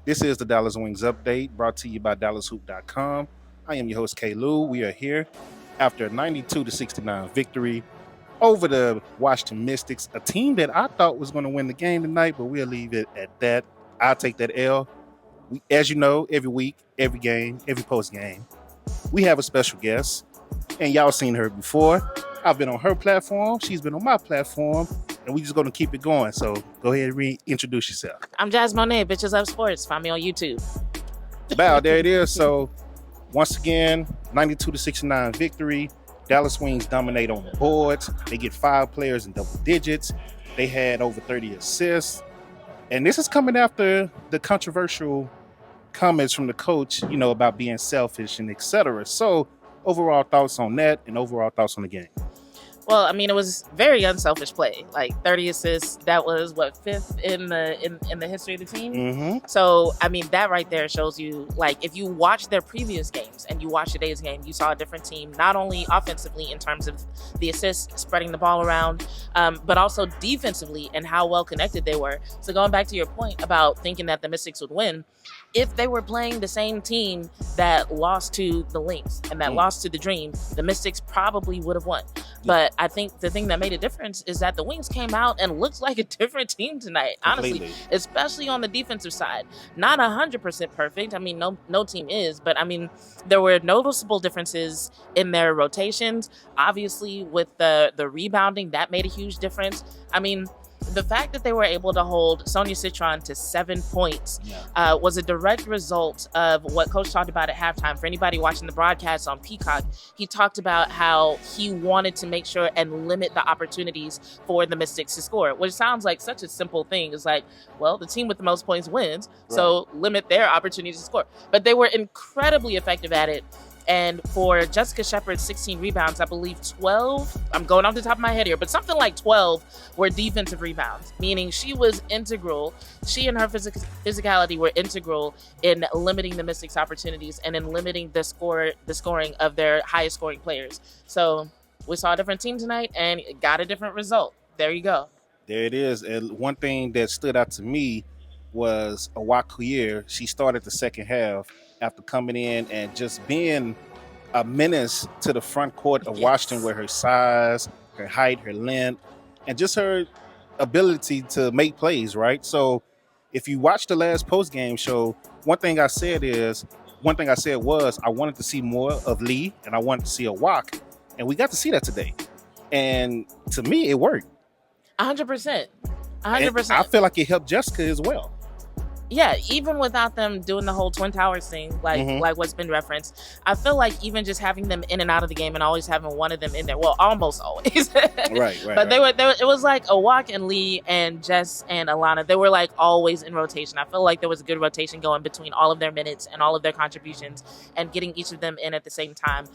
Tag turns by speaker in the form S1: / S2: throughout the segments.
S1: This is the Dallas Wings Update brought to you by DallasHoop.com. I am your host, K. Lou. We are here after a 92-69 victory over the Washington Mystics, a team that I thought was going to win the game tonight, but we'll leave it at that. I'll take that L. As you know, every week, every game, every post game, we have a special guest, and y'all seen her before. I've been on her platform. She's been on my platform. And we're just going to keep it going. So go ahead and reintroduce yourself.
S2: I'm Jazz Monet, Bitches Love Sports. Find me on YouTube.
S1: Bow, there it is. So once again, 92-69 victory. Dallas Wings dominate on the boards. They get 5 players in double digits. They had over 30 assists. And this is coming after the controversial comments from the coach, about being selfish and etc. So overall thoughts on that and overall thoughts on the game.
S2: Well, I mean, it was very unselfish play. Like 30 assists. That was fifth in the history of the team.
S1: Mm-hmm.
S2: So, I mean, that right there shows you, like, if you watch their previous games and you watch today's game, you saw a different team, not only offensively in terms of the assists, spreading the ball around, but also defensively and how well connected they were. So going back to your point about thinking that the Mystics would win, if they were playing the same team that lost to the Lynx and that lost to the Dream, the Mystics probably would have won. But I think the thing that made a difference is that the Wings came out and looked like a different team tonight, honestly, especially on the defensive side. Not 100% perfect. I mean, no team is, but I mean, there were noticeable differences in their rotations. Obviously, with the rebounding, that made a huge difference. I mean, the fact that they were able to hold Sonia Citron to 7 points was a direct result of what Coach talked about at halftime. For anybody watching the broadcast on Peacock, he talked about how he wanted to make sure and limit the opportunities for the Mystics to score, which sounds like such a simple thing. It's like, well, the team with the most points wins, so limit their opportunities to score. But they were incredibly effective at it. And for Jessica Shepard's 16 rebounds, I believe 12, I'm going off the top of my head here, but something like 12 were defensive rebounds, meaning she was integral. She and her physicality were integral in limiting the Mystics' opportunities and in limiting the scoring of their highest scoring players. So we saw a different team tonight and got a different result. There you go.
S1: There it is. And one thing that stood out to me was Ogunbowale. She started the second half after coming in and just being a menace to the front court of Washington with her size, her height, her length, and just her ability to make plays, right? So if you watch the last post-game show, one thing I said was I wanted to see more of Lee and I wanted to see a walk, and we got to see that today. And to me, it worked.
S2: 100%.
S1: I feel like it helped Jessica as well.
S2: Yeah, even without them doing the whole Twin Towers thing, like what's been referenced, I feel like even just having them in and out of the game and always having one of them in there, well, almost always.
S1: Right.
S2: But they were, it was like Awak and Lee and Jess and Alana. They were like always in rotation. I feel like there was a good rotation going between all of their minutes and all of their contributions and getting each of them in at the same time.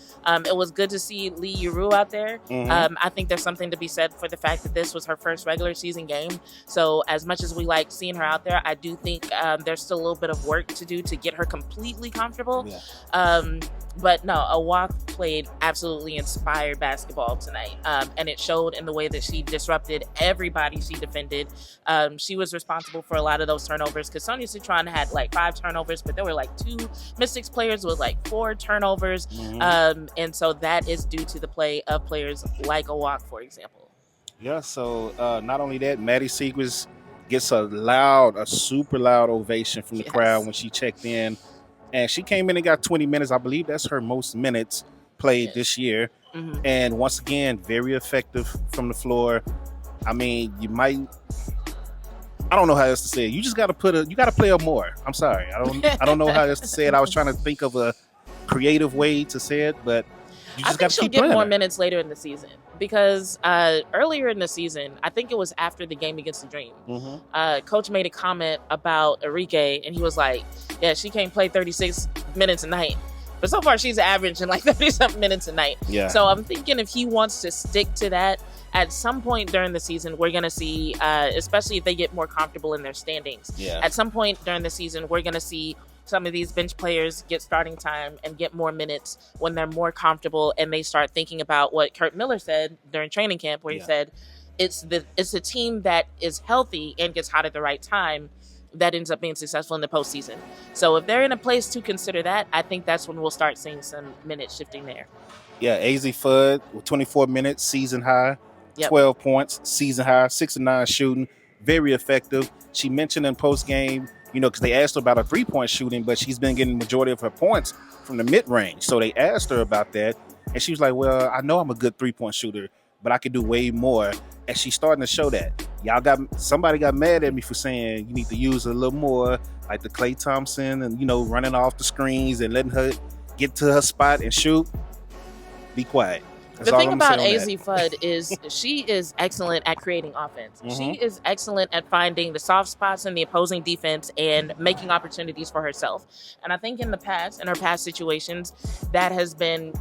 S2: It was good to see Lee Yuru out there. I think there's something to be said for the fact that this was her first regular season game. So as much as we like seeing her out there, I do think there's still a little bit of work to do to get her completely comfortable. But no, Awak played absolutely inspired basketball tonight. And it showed in the way that she disrupted everybody she defended. She was responsible for a lot of those turnovers because Sonia Citron had like 5 turnovers, but there were like 2 Mystics players with like 4 turnovers. And so that is due to the play of players like Awak, for example.
S1: Yeah, so not only that, Maddie Sequist gets a super loud ovation from the crowd when she checked in. And she came in and got 20 minutes. I believe that's her most minutes played this year. And once again, very effective from the floor. I mean, I don't know how else to say it. You just got to play her more. I'm sorry. I don't know how else to say it. I was trying to think of a creative way to say it, but you just got to keep playing.
S2: I think she'll get more minutes later in the season. Because earlier in the season, I think it was after the game against the Dream, Coach made a comment about Arike, and he was like, yeah, she can't play 36 minutes a night. But so far, she's averaging like 30-something minutes a night. Yeah. So I'm thinking if he wants to stick to that, at some point during the season, we're going to see, especially if they get more comfortable in their standings, at some point during the season, we're going to see some of these bench players get starting time and get more minutes when they're more comfortable and they start thinking about what Kurt Miller said during training camp, where he said it's a team that is healthy and gets hot at the right time. that ends up being successful in the postseason. So if they're in a place to consider that, I think that's when we'll start seeing some minutes shifting there.
S1: Yeah, AZ Fudd with 24 minutes, season high,
S2: Yep.
S1: 12 points, season high, 6 of 9 shooting, very effective. She mentioned in post game, because they asked her about her 3-point shooting, but she's been getting the majority of her points from the mid range. So they asked her about that, and she was like, "Well, I know I'm a good 3-point shooter, but I could do way more." And she's starting to show that. Somebody got mad at me for saying you need to use her a little more, like the Klay Thompson, and running off the screens and letting her get to her spot and shoot. Be quiet. That's
S2: the
S1: all
S2: thing
S1: I'm
S2: about
S1: saying
S2: AZ
S1: on that.
S2: Fudd is she is excellent at creating offense.
S1: Mhm.
S2: She is excellent at finding the soft spots in the opposing defense and making opportunities for herself. And I think in her past situations, that has been,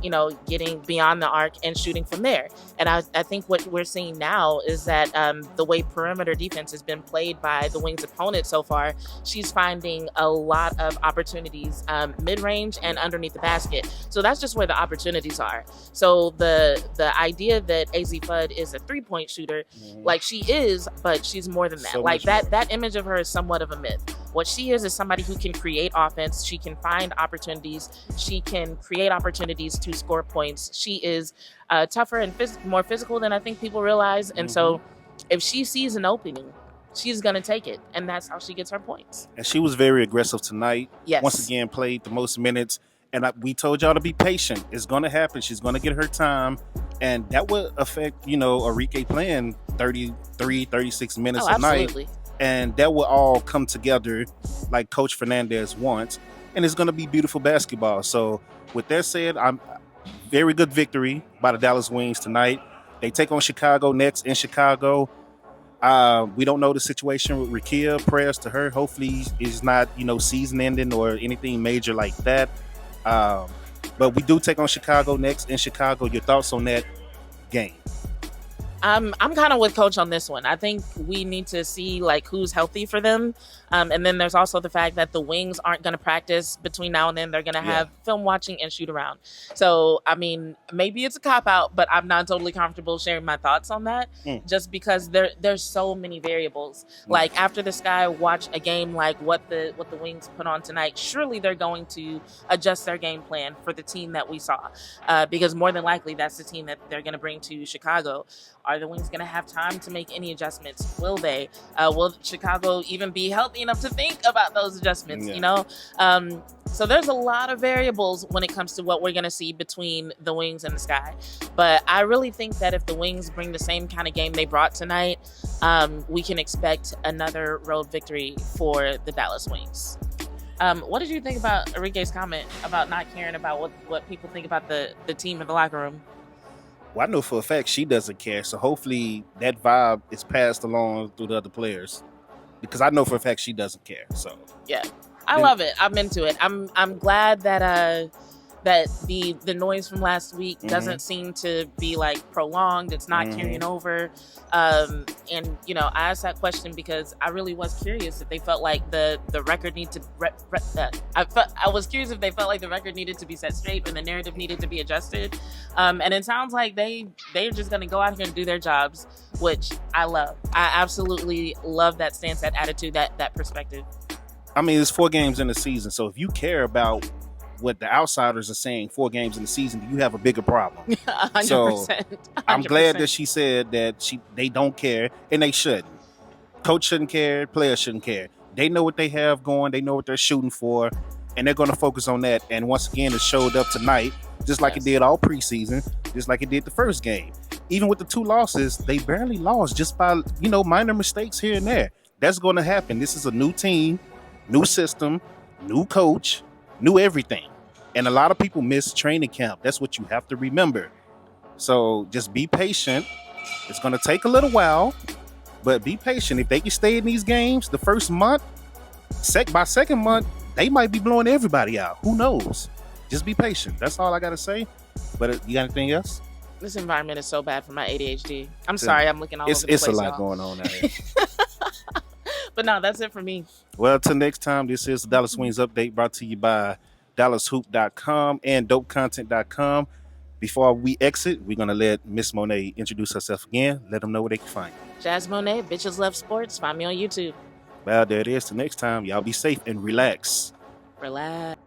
S2: getting beyond the arc and shooting from there. And I think what we're seeing now is that the way perimeter defense has been played by the Wings' opponent so far, she's finding a lot of opportunities mid-range and underneath the basket. So that's just where the opportunities are. So the idea that AZ Fudd is a 3-point shooter, like she is, but she's more than that.
S1: So
S2: like
S1: much more.
S2: that image of her is somewhat of a myth. What she is somebody who can create offense. She can find opportunities. She can create opportunities to score points. She is tougher and more physical than I think people realize. And so if she sees an opening, she's going to take it. And that's how she gets her points.
S1: And she was very aggressive tonight.
S2: Yes.
S1: Once again, played the most minutes. And we told y'all to be patient. It's going to happen. She's going to get her time. And that would affect, Arike playing 33, 36 minutes a night.
S2: Absolutely.
S1: And that will all come together like Coach Fernandez wants. And it's going to be beautiful basketball. So with that said, I'm very good victory by the Dallas Wings tonight. They take on Chicago next in Chicago. We don't know the situation with Rikia. Prayers to her. Hopefully it's not, season ending or anything major like that. But we do take on Chicago next in Chicago. Your thoughts on that game?
S2: I'm kind of with Coach on this one. I think we need to see who's healthy for them. And then there's also the fact that the Wings aren't going to practice between now and then. They're going to have film watching and shoot around. So, maybe it's a cop-out, but I'm not totally comfortable sharing my thoughts on that just because there's so many variables. Like, after the Sky watch a game like what the Wings put on tonight, surely they're going to adjust their game plan for the team that we saw because more than likely that's the team that they're going to bring to Chicago. Are the Wings going to have time to make any adjustments? Will they? Will Chicago even be healthy enough to think about those adjustments? So there's a lot of variables when it comes to what we're going to see between the Wings and the Sky. But I really think that if the Wings bring the same kind of game they brought tonight, we can expect another road victory for the Dallas Wings. What did you think about Arike's comment about not caring about what people think about the team in the locker room?
S1: Well, I know for a fact she doesn't care. So hopefully that vibe is passed along through the other players, because I know for a fact she doesn't care. So
S2: yeah, I love it. I'm into it. I'm glad that that the noise from last week doesn't seem to be prolonged. It's not carrying over. And I asked that question because I really was curious if they felt like the record needed to. I was curious if they felt like the record needed to be set straight and the narrative needed to be adjusted. And it sounds like they're just going to go out here and do their jobs, which I love. I absolutely love that stance, that attitude, that perspective.
S1: It's 4 games in the season, so if you care about what the outsiders are saying 4 games in the season, you have a bigger problem.
S2: 100%.
S1: So I'm glad that she said that they don't care, and they shouldn't. Coach shouldn't care, players shouldn't care. They know what they have going, they know what they're shooting for, and they're going to focus on that. And once again, it showed up tonight, just like it did all preseason, just like it did the first game. Even with the 2 losses, they barely lost just by minor mistakes here and there. That's going to happen. This is a new team, new system, new coach, new everything. And a lot of people miss training camp. That's what you have to remember. So just be patient. It's going to take a little while, but be patient. If they can stay in these games the first month, by second month, they might be blowing everybody out. Who knows? Just be patient. That's all I got to say. But you got anything else?
S2: This environment is so bad for my ADHD. I'm sorry, I'm looking all over the place.
S1: It's a lot going on out here.
S2: But no, that's it for me.
S1: Well, till next time, this is the Dallas Wings Update brought to you by DallasHoop.com and DopeContent.com. Before we exit, we're going to let Miss Monet introduce herself again. Let them know where they can find you.
S2: Jazz Monet, Bitches Love Sports. Find me on YouTube.
S1: Well, there it is. Till next time, y'all be safe and relax.
S2: Relax.